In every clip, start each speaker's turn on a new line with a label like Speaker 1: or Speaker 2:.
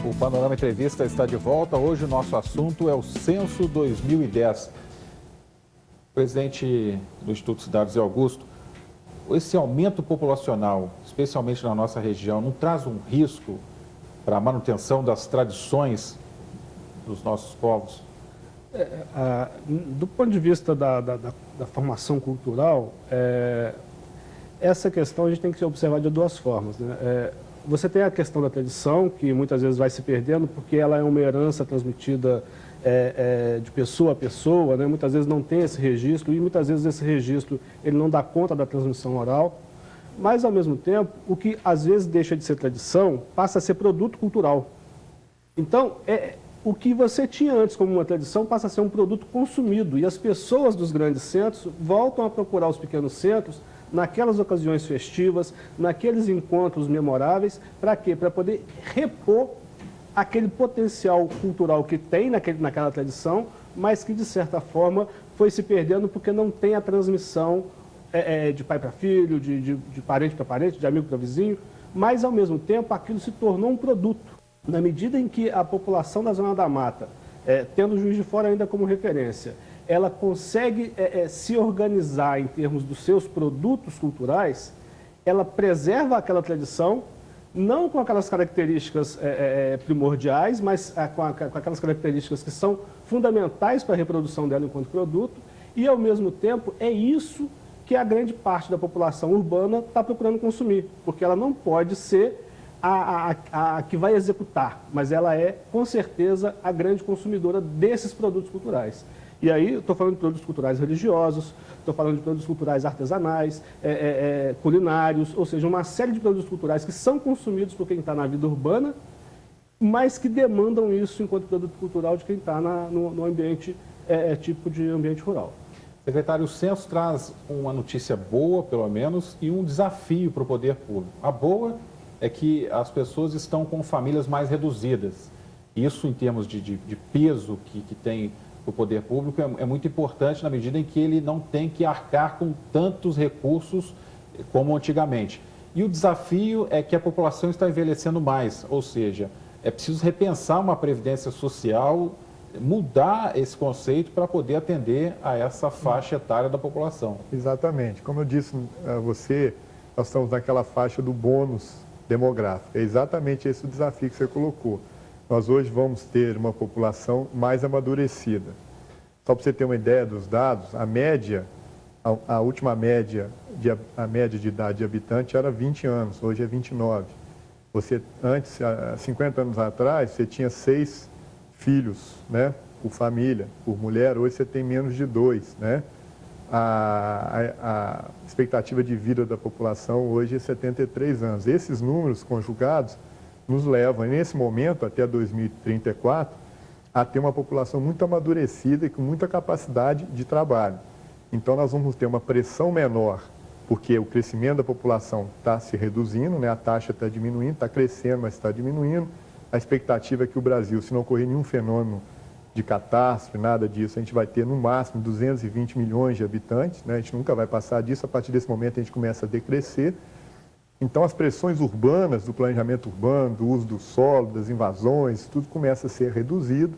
Speaker 1: O Panorama Entrevista está de volta. Hoje o nosso assunto é o Censo 2010. Presidente do Instituto Cidade Zé Augusto, esse aumento populacional, especialmente na nossa região, não traz um risco para a manutenção das tradições dos nossos povos?
Speaker 2: Do ponto de vista da formação cultural, essa questão a gente tem que observar de duas formas, né? Você tem a questão da tradição, que muitas vezes vai se perdendo porque ela é uma herança transmitida de pessoa a pessoa, né? Muitas vezes não tem esse registro e muitas vezes esse registro ele não dá conta da transmissão oral. Mas, ao mesmo tempo, o que às vezes deixa de ser tradição passa a ser produto cultural. Então, o que você tinha antes como uma tradição passa a ser um produto consumido e as pessoas dos grandes centros voltam a procurar os pequenos centros naquelas ocasiões festivas, naqueles encontros memoráveis, para quê? Para poder repor aquele potencial cultural que tem naquela tradição, mas que, de certa forma, foi se perdendo porque não tem a transmissão de pai para filho, de parente para parente, de amigo para vizinho, mas, ao mesmo tempo, aquilo se tornou um produto. Na medida em que a população da Zona da Mata, tendo o Juiz de Fora ainda como referência, ela consegue se organizar em termos dos seus produtos culturais, ela preserva aquela tradição, não com aquelas características primordiais, mas com aquelas características que são fundamentais para a reprodução dela enquanto produto, e, ao mesmo tempo, é isso que a grande parte da população urbana está procurando consumir, porque ela não pode ser a que vai executar, mas ela é, com certeza, a grande consumidora desses produtos culturais. E aí, eu estou falando de produtos culturais religiosos, estou falando de produtos culturais artesanais, culinários, ou seja, uma série de produtos culturais que são consumidos por quem está na vida urbana, mas que demandam isso enquanto produto cultural de quem está no ambiente, tipo de ambiente rural.
Speaker 1: Secretário, o censo traz uma notícia boa, pelo menos, e um desafio para o poder público. A boa é que as pessoas estão com famílias mais reduzidas. Isso, em termos de peso que tem o poder público, é muito importante na medida em que ele não tem que arcar com tantos recursos como antigamente. E o desafio é que a população está envelhecendo mais, ou seja, é preciso repensar uma previdência social, mudar esse conceito para poder atender a essa faixa etária da população.
Speaker 3: Exatamente. Como eu disse a você, nós estamos naquela faixa do bônus demográfico. É exatamente esse o desafio que você colocou. Nós hoje vamos ter uma população mais amadurecida. Só para você ter uma ideia dos dados, a média, a última média, a média de idade de habitante era 20 anos, hoje é 29. Você, antes, há 50 anos atrás, você tinha 6 filhos, né, por família, por mulher, hoje você tem menos de 2, né? A expectativa de vida da população hoje é 73 anos. Esses números conjugados nos levam, nesse momento, até 2034, a ter uma população muito amadurecida e com muita capacidade de trabalho. Então, nós vamos ter uma pressão menor, porque o crescimento da população está se reduzindo, né? A taxa está diminuindo, está crescendo, mas está diminuindo. A expectativa é que o Brasil, se não ocorrer nenhum fenômeno de catástrofe, nada disso, a gente vai ter no máximo 220 milhões de habitantes, né? A gente nunca vai passar disso, a partir desse momento a gente começa a decrescer. Então as pressões urbanas, do planejamento urbano, do uso do solo, das invasões, tudo começa a ser reduzido.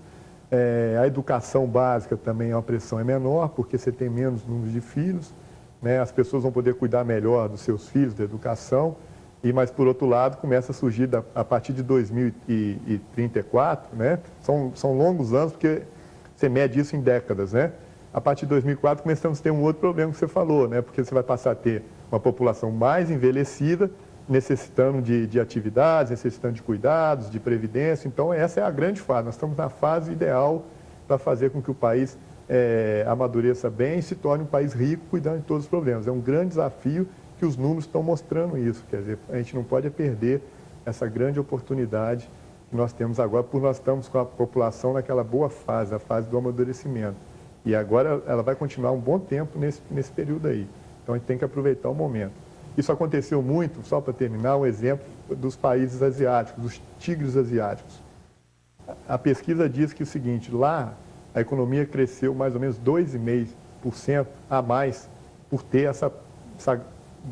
Speaker 3: A educação básica também a pressão é menor, porque você tem menos número de filhos, né? As pessoas vão poder cuidar melhor dos seus filhos, da educação. Mas, por outro lado, começa a surgir, a partir de 2034, né? São longos anos, porque você mede isso em décadas, né? A partir de 2004, começamos a ter um outro problema que você falou, né? Porque você vai passar a ter uma população mais envelhecida, necessitando de atividades, necessitando de cuidados, de previdência. Então, essa é a grande fase. Nós estamos na fase ideal para fazer com que o país amadureça bem e se torne um país rico, cuidando de todos os problemas. É um grande desafio que os números estão mostrando isso. Quer dizer, a gente não pode perder essa grande oportunidade que nós temos agora, porque nós estamos com a população naquela boa fase, a fase do amadurecimento. E agora ela vai continuar um bom tempo nesse período aí. Então a gente tem que aproveitar o momento. Isso aconteceu muito, só para terminar, um exemplo dos países asiáticos, dos tigres asiáticos. A pesquisa diz que o seguinte, lá a economia cresceu mais ou menos 2,5% a mais por ter essa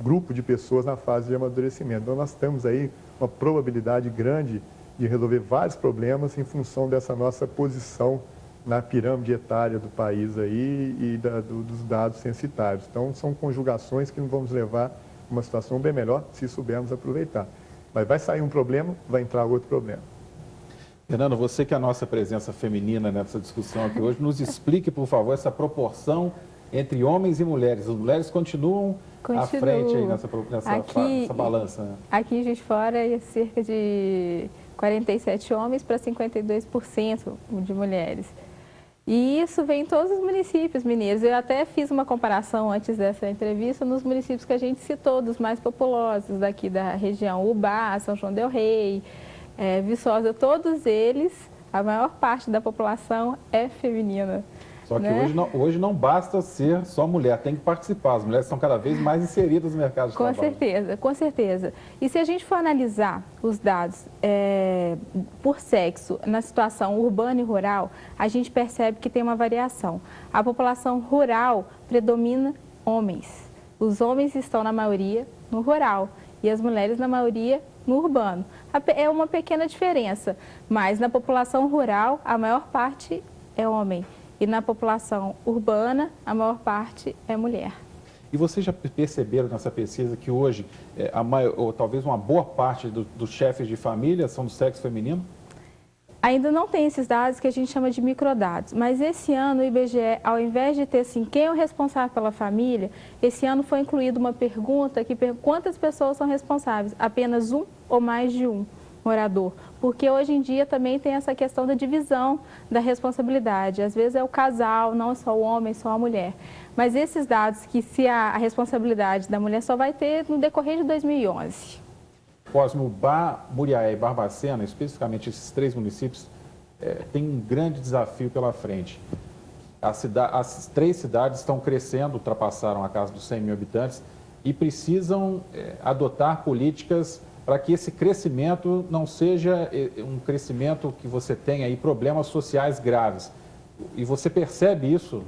Speaker 3: grupo de pessoas na fase de amadurecimento. Então, nós temos aí uma probabilidade grande de resolver vários problemas em função dessa nossa posição na pirâmide etária do país aí e dos dados censitários. Então, são conjugações que não vamos levar a uma situação bem melhor se soubermos aproveitar. Mas vai sair um problema, vai entrar outro problema.
Speaker 1: Fernando, você que é a nossa presença feminina nessa discussão aqui hoje, nos explique, por favor, essa proporção entre homens e mulheres. As mulheres continuam à frente aí nessa balança, né?
Speaker 4: Aqui em Juiz de Fora é cerca de 47 homens para 52% de mulheres. E isso vem em todos os municípios mineiros. Eu até fiz uma comparação antes dessa entrevista nos municípios que a gente citou, dos mais populosos daqui da região, Ubá, São João del Rei, Viçosa, todos eles, a maior parte da população é feminina.
Speaker 1: Só que
Speaker 4: né?
Speaker 1: hoje não basta ser só mulher, tem que participar. As mulheres estão cada vez mais inseridas no mercado de trabalho.
Speaker 4: Com certeza, com certeza. E se a gente for analisar os dados por sexo na situação urbana e rural, a gente percebe que tem uma variação. A população rural predomina homens. Os homens estão na maioria no rural e as mulheres na maioria no urbano. É uma pequena diferença, mas na população rural a maior parte é homem. E na população urbana, a maior parte é mulher.
Speaker 1: E vocês já perceberam nessa pesquisa que hoje, ou talvez uma boa parte dos chefes de família são do sexo feminino?
Speaker 4: Ainda não tem esses dados que a gente chama de microdados, mas esse ano o IBGE, ao invés de ter assim, quem é o responsável pela família, esse ano foi incluída uma pergunta que quantas pessoas são responsáveis? Apenas um ou mais de um morador? Porque hoje em dia também tem essa questão da divisão da responsabilidade. Às vezes é o casal, não é só o homem, só a mulher. Mas esses dados que se a responsabilidade da mulher só vai ter no decorrer de 2011.
Speaker 1: Cosmo, Muriaé e Barbacena, especificamente esses 3 municípios, têm um grande desafio pela frente. As 3 cidades estão crescendo, ultrapassaram a casa dos 100 mil habitantes e precisam adotar políticas para que esse crescimento não seja um crescimento que você tenha aí problemas sociais graves. E você percebe isso?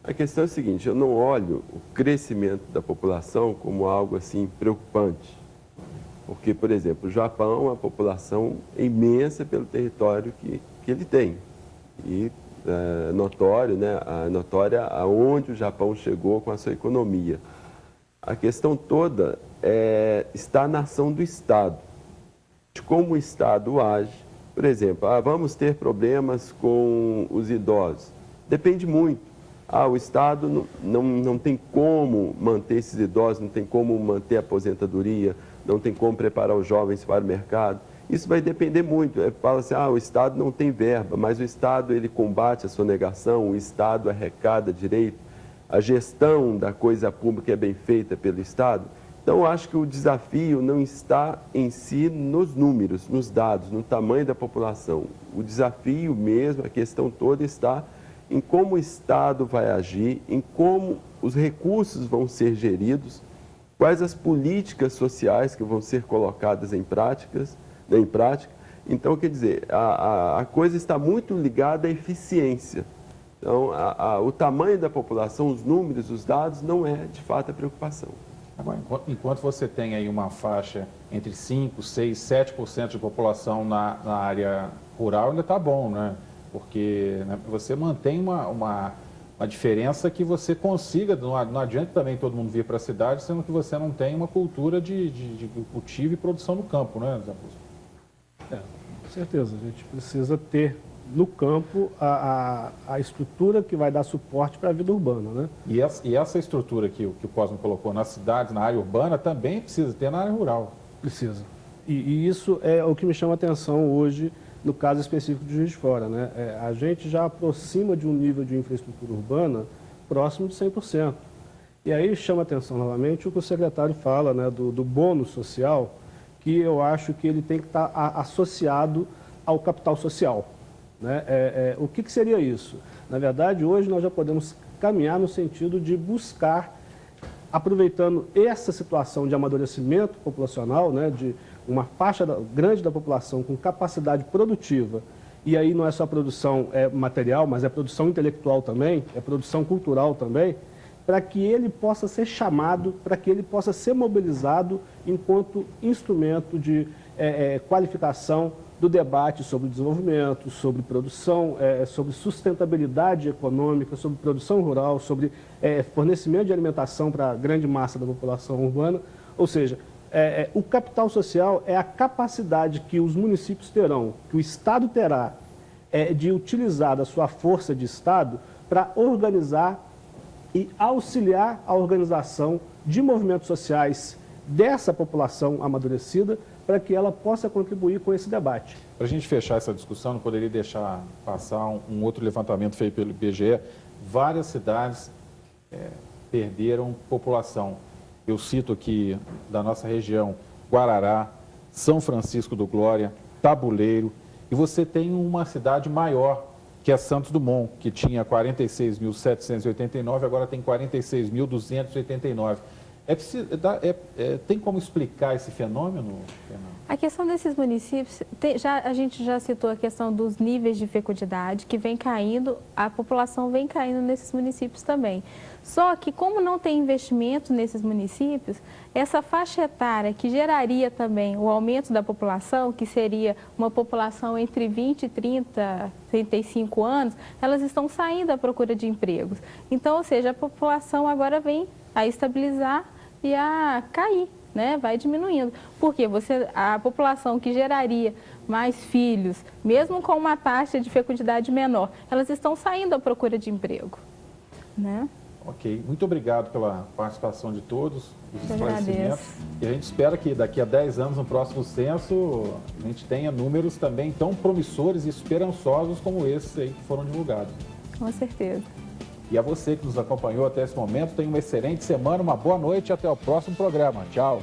Speaker 5: A questão é a seguinte, eu não olho o crescimento da população como algo assim preocupante. Porque, por exemplo, o Japão é uma população imensa pelo território que ele tem. E notória aonde o Japão chegou com a sua economia. A questão toda está na ação do Estado, de como o Estado age. Por exemplo, vamos ter problemas com os idosos. Depende muito. O Estado não tem como manter esses idosos, não tem como manter a aposentadoria, não tem como preparar os jovens para o mercado. Isso vai depender muito. Fala assim, o Estado não tem verba, mas o Estado ele combate a sonegação, o Estado arrecada direito, a gestão da coisa pública é bem feita pelo Estado. Então, eu acho que o desafio não está em si nos números, nos dados, no tamanho da população. O desafio mesmo, a questão toda está em como o Estado vai agir, em como os recursos vão ser geridos, quais as políticas sociais que vão ser colocadas em prática. Então, quer dizer, a coisa está muito ligada à eficiência. Então, o tamanho da população, os números, os dados, não é, de fato, a preocupação.
Speaker 1: Agora, enquanto você tem aí uma faixa entre 5%, 6%, 7% de população na área rural, ainda está bom, né? Porque você mantém uma diferença que você consiga, não adianta também todo mundo vir para a cidade, sendo que você não tem uma cultura de cultivo e produção no campo, né, Zé Augusto?
Speaker 2: Com certeza, a gente precisa ter no campo a estrutura que vai dar suporte para a vida urbana, né?
Speaker 1: E essa estrutura que o Cosmo colocou nas cidades, na área urbana, também precisa ter na área rural.
Speaker 2: Precisa. E isso é o que me chama a atenção hoje, no caso específico de Juiz de Fora, né? A gente já aproxima de um nível de infraestrutura urbana próximo de 100%. E aí chama a atenção novamente o que o secretário fala, né, do bônus social, que eu acho que ele tem que estar associado ao capital social. Né? O que seria isso? Na verdade, hoje nós já podemos caminhar no sentido de buscar, aproveitando essa situação de amadurecimento populacional, né, de uma faixa grande da população com capacidade produtiva, e aí não é só produção material, mas é produção intelectual também, é produção cultural também, para que ele possa ser chamado, para que ele possa ser mobilizado enquanto instrumento de qualificação do debate sobre desenvolvimento, sobre produção, sobre sustentabilidade econômica, sobre produção rural, sobre fornecimento de alimentação para a grande massa da população urbana. Ou seja, o capital social é a capacidade que os municípios terão, que o Estado terá, de utilizar da sua força de Estado para organizar e auxiliar a organização de movimentos sociais dessa população amadurecida para que ela possa contribuir com esse debate.
Speaker 1: Para a gente fechar essa discussão, não poderia deixar passar um outro levantamento feito pelo IBGE. Várias cidades perderam população. Eu cito aqui da nossa região, Guarará, São Francisco do Glória, Tabuleiro, e você tem uma cidade maior, que é Santos Dumont, que tinha 46.789, agora tem 46.289. Tem como explicar esse fenômeno, Fernando?
Speaker 4: A questão desses municípios, a gente já citou a questão dos níveis de fecundidade, que vem caindo, a população vem caindo nesses municípios também. Só que, como não tem investimento nesses municípios, essa faixa etária que geraria também o aumento da população, que seria uma população entre 20, 30, 35 anos, elas estão saindo à procura de empregos. Então, ou seja, a população agora vem a estabilizar e a cair, né? Vai diminuindo. Porque a população que geraria mais filhos, mesmo com uma taxa de fecundidade menor, elas estão saindo à procura de emprego, né?
Speaker 1: Ok, muito obrigado pela participação de todos, os
Speaker 4: Eu
Speaker 1: esclarecimentos.
Speaker 4: agradeço.
Speaker 1: E a gente espera que daqui a 10 anos, no próximo censo, a gente tenha números também tão promissores e esperançosos como esses aí que foram divulgados.
Speaker 4: Com certeza.
Speaker 1: E a você que nos acompanhou até esse momento, tenha uma excelente semana, uma boa noite e até o próximo programa. Tchau!